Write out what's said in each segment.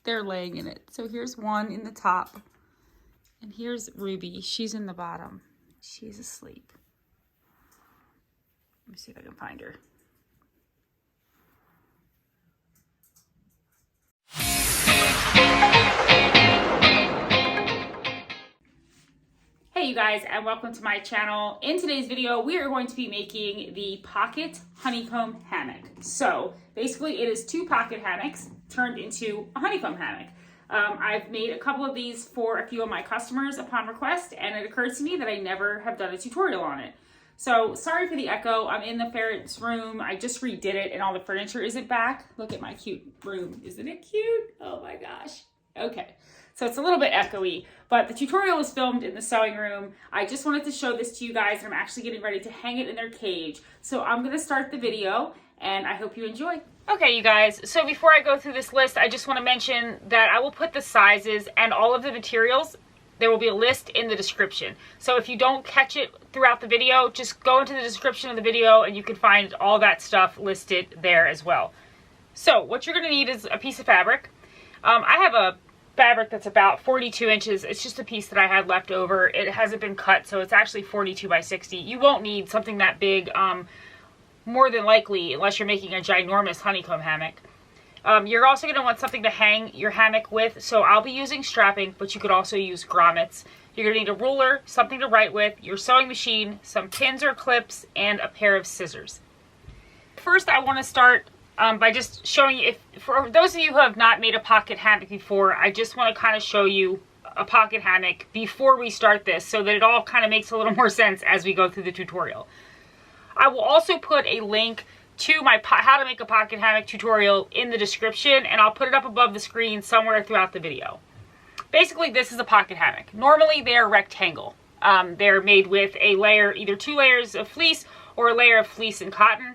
they're laying in it. So here's one in the top, and here's Ruby. She's in the bottom. She's asleep. Let me see if I can find her. Hey you guys, and welcome to my channel. In today's video, we are going to be making the pocket honeycomb hammock. So basically it is 2 pocket hammocks turned into a honeycomb hammock. I've made a couple of these for a few of my customers upon request, and it occurred to me that I never have done a tutorial on it. So sorry for the echo. I'm in the Ferret's room. I just redid it and all the furniture isn't back. Look at my cute room. Isn't it cute? Oh my gosh. Okay. So it's a little bit echoey, but the tutorial was filmed in the sewing room. I just wanted to show this to you guys, and I'm actually getting ready to hang it in their cage. So I'm going to start the video, and I hope you enjoy. Okay, you guys, so before I go through this list, I just want to mention that I will put the sizes and all of the materials. There will be a list in the description. So if you don't catch it throughout the video, just go into the description of the video and you can find all that stuff listed there as well. So what you're going to need is a piece of fabric. I have a fabric that's about 42 inches. It's just a piece that I had left over. It hasn't been cut, so it's actually 42 by 60. You won't need something that big, more than likely, unless you're making a ginormous honeycomb hammock. You're also going to want something to hang your hammock with, so I'll be using strapping, but you could also use grommets. You're going to need a ruler, something to write with, your sewing machine, some pins or clips, and a pair of scissors. First, I want to start by just showing you, for those of you who have not made a pocket hammock before, I just want to kind of show you a pocket hammock before we start this so that it all kind of makes a little more sense as we go through the tutorial. I will also put a link to my how to make a pocket hammock tutorial in the description, and I'll put it up above the screen somewhere throughout the video. Basically, this is a pocket hammock. Normally, they're rectangle. They're made with a layer, either 2 layers of fleece or a layer of fleece and cotton.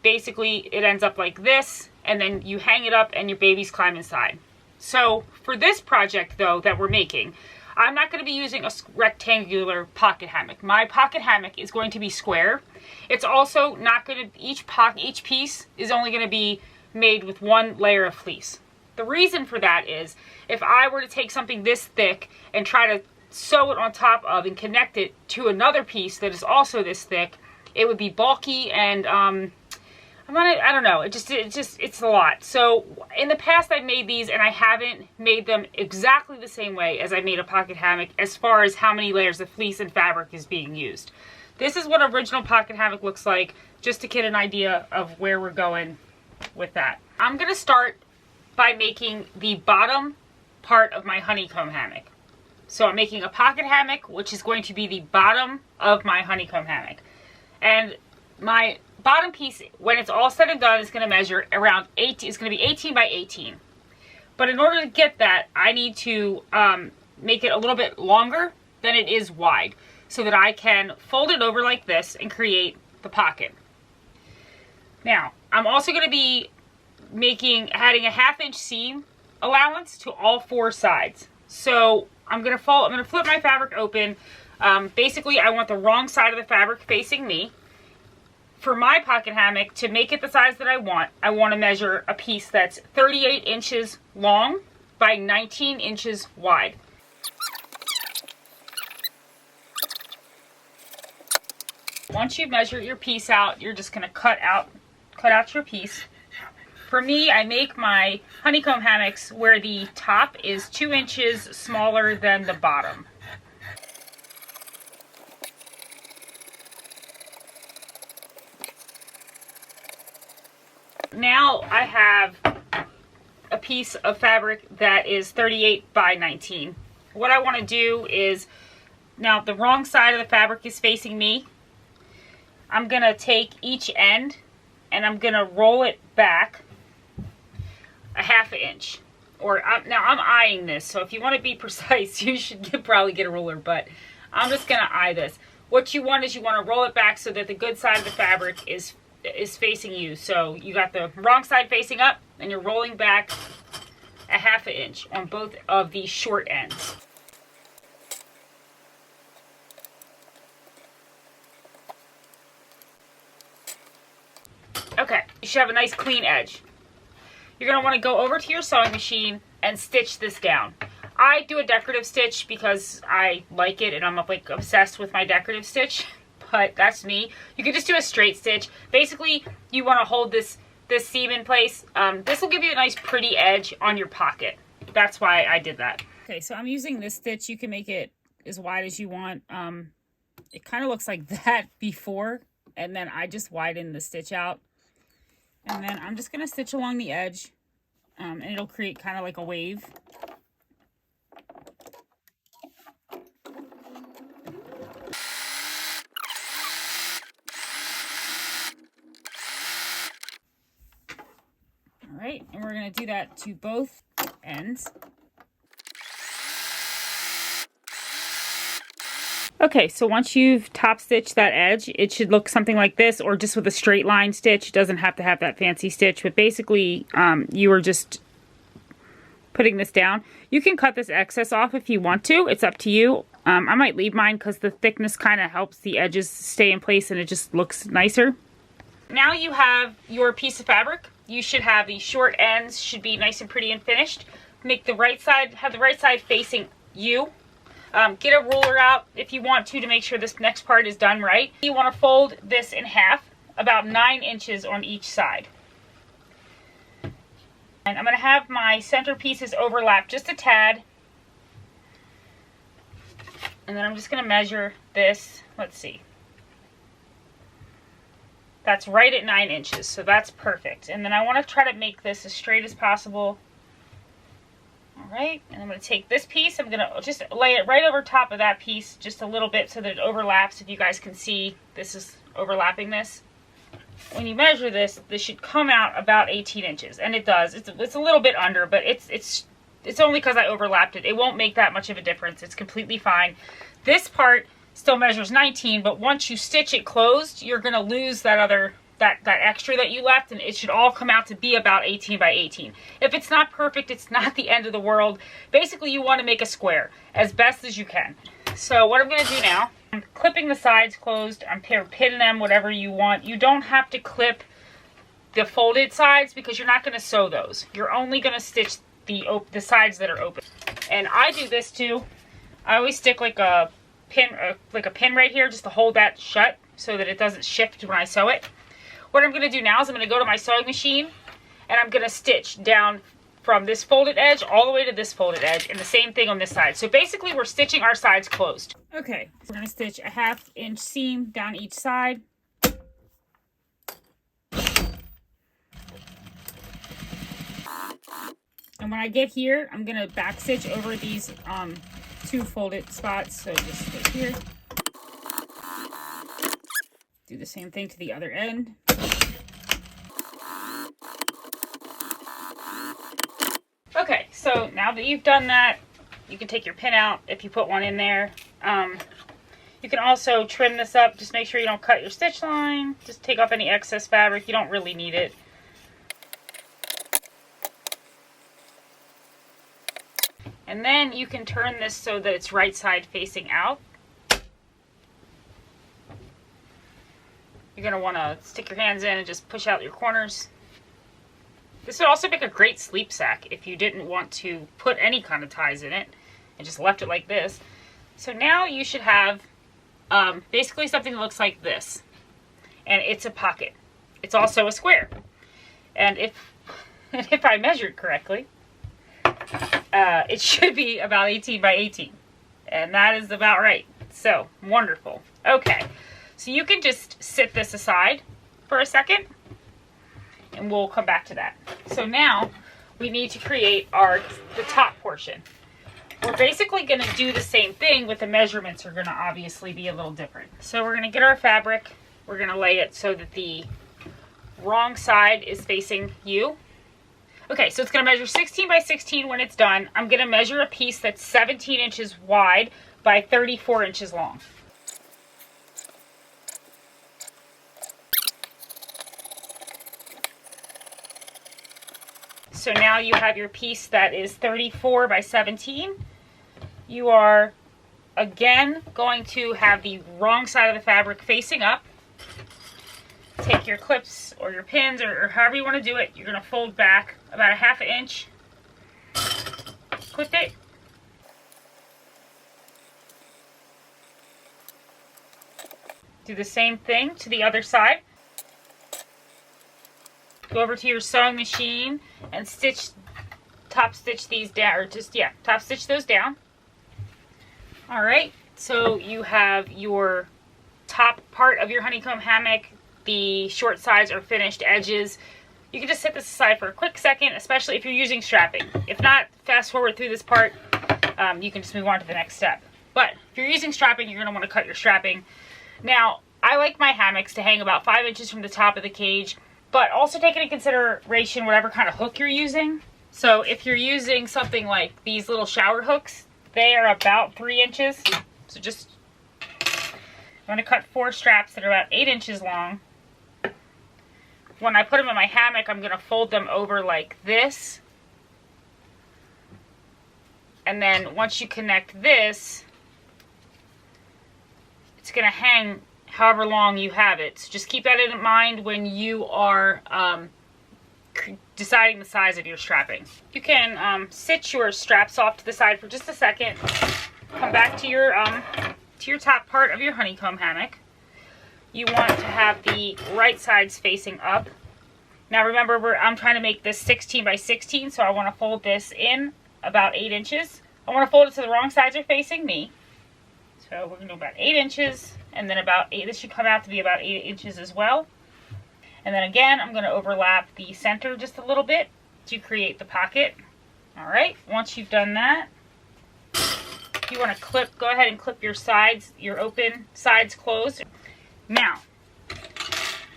Basically, it ends up like this, and then you hang it up and your babies climb inside. So for this project, though, that we're making, I'm not going to be using a rectangular pocket hammock. My pocket hammock is going to be square. It's also not going to, each piece is only going to be made with 1 layer of fleece. The reason for that is, if I were to take something this thick and try to sew it on top of and connect it to another piece that is also this thick, it would be bulky, and I don't know, it's a lot. So in the past I've made these, and I haven't made them exactly the same way as I made a pocket hammock as far as how many layers of fleece and fabric is being used. This is what original pocket hammock looks like, just to get an idea of where we're going with that. I'm going to start by making the bottom part of my honeycomb hammock. So I'm making a pocket hammock, which is going to be the bottom of my honeycomb hammock. And my bottom piece, when it's all said and done, is going to measure around 18. It's going to be 18 by 18. But in order to get that, I need to make it a little bit longer than it is wide, so that I can fold it over like this and create the pocket. Now, I'm also going to be adding a 1/2 inch seam allowance to all 4 sides. So I'm going to flip my fabric open. Basically, I want the wrong side of the fabric facing me. For my pocket hammock, to make it the size that I want to measure a piece that's 38 inches long by 19 inches wide. Once you measure your piece out, you're just going to cut out your piece. For me, I make my honeycomb hammocks where the top is 2 inches smaller than the bottom. Now I have a piece of fabric that is 38 by 19. What I want to do is, now the wrong side of the fabric is facing me. I'm going to take each end and I'm going to roll it back a 1/2 inch. Now I'm eyeing this, so if you want to be precise, you should probably get a ruler, but I'm just going to eye this. What you want is you want to roll it back so that the good side of the fabric is facing you. So you got the wrong side facing up, and you're rolling back a 1/2 inch on both of the short ends. Okay, you should have a nice clean edge. you're going to want to go over to your sewing machine and stitch this down. I do a decorative stitch because I like it and I'm like obsessed with my decorative stitch, but that's me. You can just do a straight stitch. Basically, you want to hold this seam in place. This will give you a nice pretty edge on your pocket. That's why I did that. Okay, so I'm using this stitch. You can make it as wide as you want. It kind of looks like that before, and then I just widen the stitch out. And then I'm just going to stitch along the edge, and it'll create kind of like a wave. All right, and we're going to do that to both ends. Okay, so once you've top stitched that edge, it should look something like this, or just with a straight line stitch. It doesn't have to have that fancy stitch, but basically you are just putting this down. You can cut this excess off if you want to. It's up to you. I might leave mine because the thickness kind of helps the edges stay in place and it just looks nicer. Now you have your piece of fabric. You should have the short ends, should be nice and pretty and finished. Make the right side, have the right side facing you. Get a ruler out if you want to make sure this next part is done right. You want to fold this in half, about 9 inches on each side. And I'm going to have my center pieces overlap just a tad. And then I'm just going to measure this. Let's see. That's right at 9 inches, so that's perfect. And then I want to try to make this as straight as possible. Alright, and I'm going to take this piece, I'm going to just lay it right over top of that piece just a little bit so that it overlaps. If you guys can see, this is overlapping this. When you measure this, this should come out about 18 inches, and it does. It's a little bit under, but it's only because I overlapped it. It won't make that much of a difference. It's completely fine. This part still measures 19, but once you stitch it closed, you're going to lose that other that extra that you left, and it should all come out to be about 18 by 18. If it's not perfect, it's not the end of the world. Basically, you want to make a square as best as you can. So what I'm going to do now, I'm clipping the sides closed. I'm pinning them, whatever you want. You don't have to clip the folded sides because you're not going to sew those. You're only going to stitch the sides that are open. And I do this too. I always stick like a pin right here just to hold that shut so that it doesn't shift when I sew it. What I'm going to do now is I'm going to go to my sewing machine and I'm going to stitch down from this folded edge all the way to this folded edge, and the same thing on this side. So basically we're stitching our sides closed. Okay, we're going to stitch a 1/2 inch seam down each side. And when I get here, I'm going to back stitch over these 2 folded spots. So just stitch here. Do the same thing to the other end. Okay, so now that you've done that, you can take your pin out if you put one in there. You can also trim this up. Just make sure you don't cut your stitch line. Just take off any excess fabric. You don't really need it. And then you can turn this so that it's right side facing out. You're going to want to stick your hands in and just push out your corners. This would also make a great sleep sack if you didn't want to put any kind of ties in it and just left it like this. So now you should have basically something that looks like this. And it's a pocket. It's also a square. And if I measured correctly, it should be about 18 by 18. And that is about right. So, wonderful. Okay. So you can just sit this aside for a second, and we'll come back to that. So now we need to create the top portion. We're basically going to do the same thing, with the measurements are going to obviously be a little different. So we're going to get our fabric, we're going to lay it so that the wrong side is facing you. Okay, so it's going to measure 16 by 16 when it's done. I'm going to measure a piece that's 17 inches wide by 34 inches long. So now you have your piece that is 34 by 17. You are, again, going to have the wrong side of the fabric facing up. Take your clips or your pins or however you want to do it. You're going to fold back about a 1/2 inch. Clip it. Do the same thing to the other side. Go over to your sewing machine and top stitch these down, or just, yeah, top stitch those down. All right, so you have your top part of your honeycomb hammock. The short sides are finished edges. You can just set this aside for a quick second, especially if you're using strapping. If not, fast forward through this part. You can just move on to the next step. But if you're using strapping, you're going to want to cut your strapping. Now, I like my hammocks to hang about 5 inches from the top of the cage, but also take into consideration whatever kind of hook you're using. So if you're using something like these little shower hooks, they are about 3 inches. So just, I'm going to cut 4 straps that are about 8 inches long. When I put them in my hammock, I'm going to fold them over like this. And then once you connect this, it's going to hang however long you have it. So just keep that in mind when you are deciding the size of your strapping. You can sit your straps off to the side for just a second. Come back to your top part of your honeycomb hammock. You want to have the right sides facing up. Now remember, I'm trying to make this 16 by 16, so I want to fold this in about 8 inches. I want to fold it so the wrong sides are facing me. So we're going to do about 8 inches, and then about 8, this should come out to be about 8 inches as well. And then again, I'm going to overlap the center just a little bit to create the pocket. All right, once you've done that, you want to go ahead and clip your sides, your open sides closed. Now,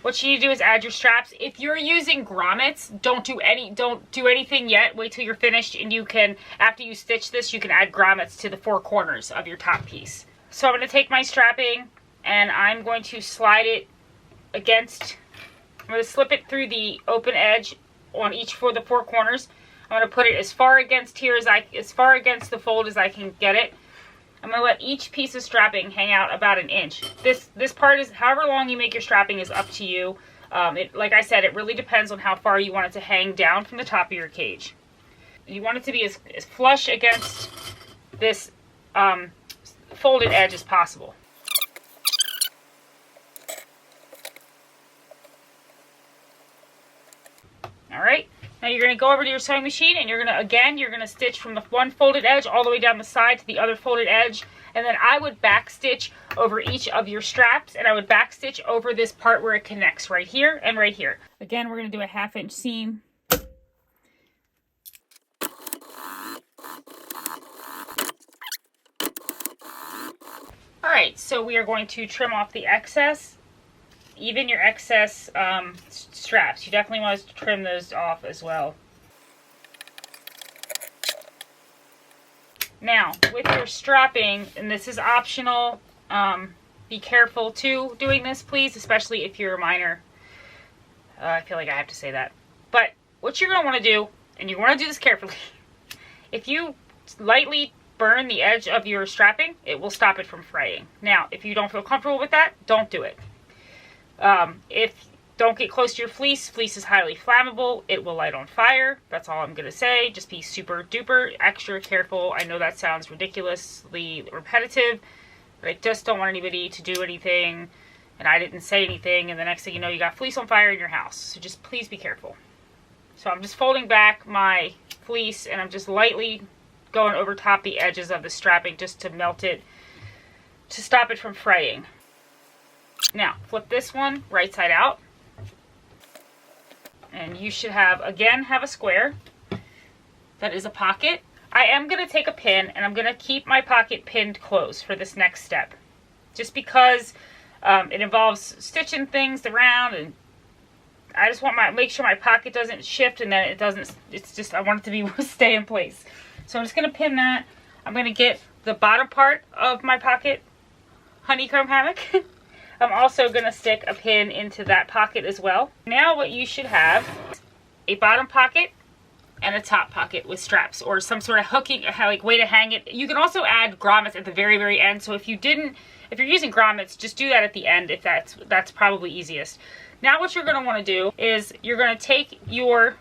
what you need to do is add your straps. If you're using grommets, don't do anything yet. Wait till you're finished, and you can, after you stitch this, you can add grommets to the 4 corners of your top piece. So I'm going to take my strapping, and I'm going to slide it against, I'm going to slip it through the open edge on each for the 4 corners. I'm going to put it as far against here as far against the fold as I can get it. I'm going to let each piece of strapping hang out about 1 inch. This part is, however long you make your strapping is up to you. Like I said, it really depends on how far you want it to hang down from the top of your cage. You want it to be as flush against this folded edge as possible. All right. Now you're going to go over to your sewing machine, and you're going to stitch from the one folded edge all the way down the side to the other folded edge. And then I would back stitch over each of your straps, and I would back stitch over this part where it connects right here and right here. Again, we're going to do a 1/2 inch seam. All right, so we are going to trim off the excess. Even your excess straps, you definitely want to trim those off as well. Now, with your strapping, and this is optional, be careful too doing this, please, especially if you're a minor. I feel like I have to say that. But what you're going to want to do, and you want to do this carefully, if you lightly burn the edge of your strapping, it will stop it from fraying. Now, if you don't feel comfortable with that, don't do it. Don't get close to your fleece. Fleece is highly flammable. It will light on fire. That's all I'm going to say. Just be super duper extra careful. I know that sounds ridiculously repetitive, but I just don't want anybody to do anything, and I didn't say anything, and the next thing you know, you got fleece on fire in your house. So just please be careful. So I'm just folding back my fleece, and I'm just lightly going over top the edges of the strapping just to melt it, to stop it from fraying. Now, flip this one right side out. And you should have a square that is a pocket. I am going to take a pin, and I'm going to keep my pocket pinned closed for this next step. Just because it involves stitching things around, and I just want make sure my pocket doesn't shift, and then it doesn't, I want it to be stay in place. So I'm just going to pin that. I'm going to get the bottom part of my pocket honeycomb hammock. I'm also going to stick a pin into that pocket as well. Now what you should have, a bottom pocket and a top pocket with straps or some sort of hooking, like way to hang it. You can also add grommets at the very, very end. So if you're using grommets, just do that at the end if that's probably easiest. Now what you're going to want to do is you're going to take your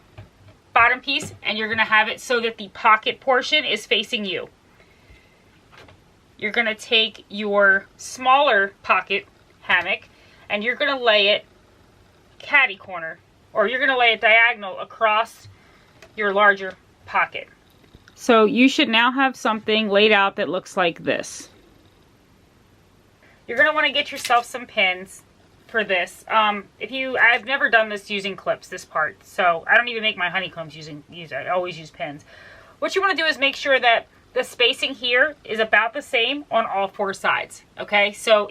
bottom piece and you're going to have it so that the pocket portion is facing you. You're going to take your smaller pocket hammock and you're going to lay it catty corner, or you're going to lay it diagonal across your larger pocket. So you should now have something laid out that looks like this. You're going to want to get yourself some pins for this. I've never done this using clips, this part, so I don't even make my honeycombs I always use pins. What you want to do is make sure that the spacing here is about the same on all four sides, okay? So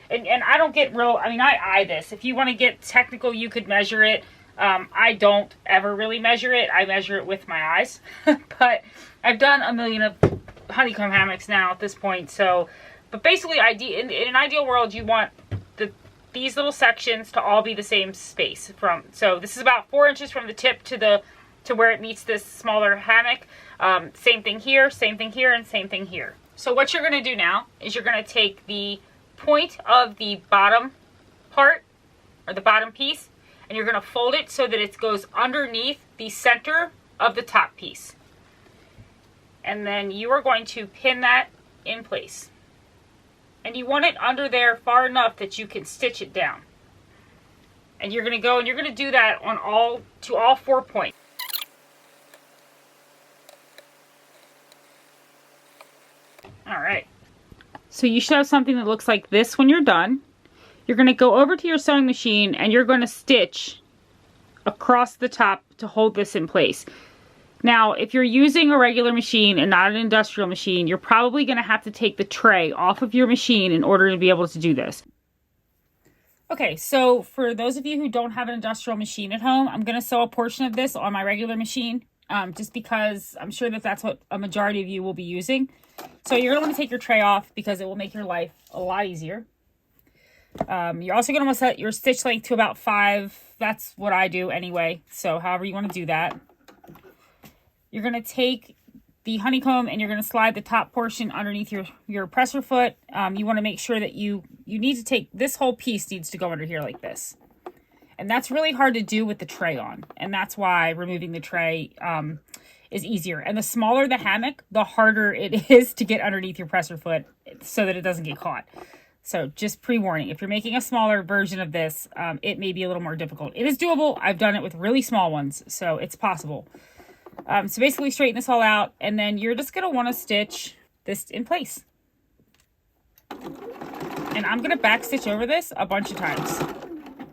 and I don't get real, I eye this. If you want to get technical, you could measure it. I don't ever really measure it. I measure it with my eyes. But I've done a million of honeycomb hammocks now at this point. So, but basically, in an ideal world, you want these little sections to all be the same space. So this is about 4 inches from the tip to where it meets this smaller hammock. Same thing here, and same thing here. So what you're going to do now is you're going to take the point of the bottom part, or the bottom piece, and you're going to fold it so that it goes underneath the center of the top piece. And then you are going to pin that in place. And you want it under there far enough that you can stitch it down. And you're going to go and you're going to do that on all 4 points. All right. So you should have something that looks like this when you're done. You're going to go over to your sewing machine and you're going to stitch across the top to hold this in place. Now, if you're using a regular machine and not an industrial machine, you're probably going to have to take the tray off of your machine in order to be able to do this. Okay, so for those of you who don't have an industrial machine at home, I'm going to sew a portion of this on my regular machine, just because I'm sure that that's what a majority of you will be using. So you're going to want to take your tray off because it will make your life a lot easier. You're also going to want to set your stitch length to about 5. That's what I do anyway, so however you want to do that. You're going to take the honeycomb and you're going to slide the top portion underneath your presser foot. You want to make sure that you need to take, this whole piece needs to go under here like this. And that's really hard to do with the tray on. And that's why removing the tray is easier. And the smaller the hammock, the harder it is to get underneath your presser foot so that it doesn't get caught. So just pre-warning, if you're making a smaller version of this, it may be a little more difficult. It is doable. I've done it with really small ones, so it's possible. So basically straighten this all out, and then you're just going to want to stitch this in place. And I'm going to back stitch over this a bunch of times.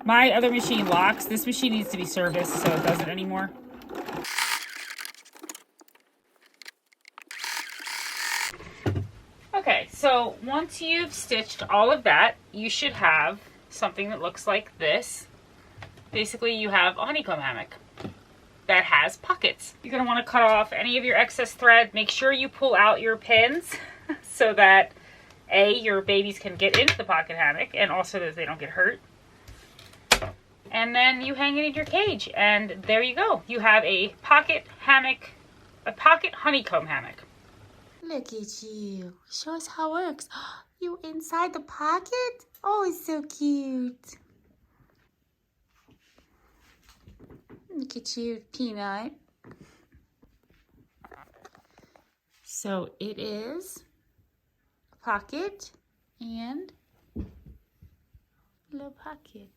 My other machine locks. This machine needs to be serviced, so it doesn't anymore. Okay, so once you've stitched all of that, you should have something that looks like this. Basically, you have a honeycomb hammock that has pockets. You're going to want to cut off any of your excess thread. Make sure you pull out your pins so that your babies can get into the pocket hammock and also that they don't get hurt. And then you hang it in your cage and there you go. You have a pocket hammock, a pocket honeycomb hammock. Look at you. Show us how it works. You inside the pocket? Oh, it's so cute. Look at you, Peanut. So it is a pocket and a little pocket.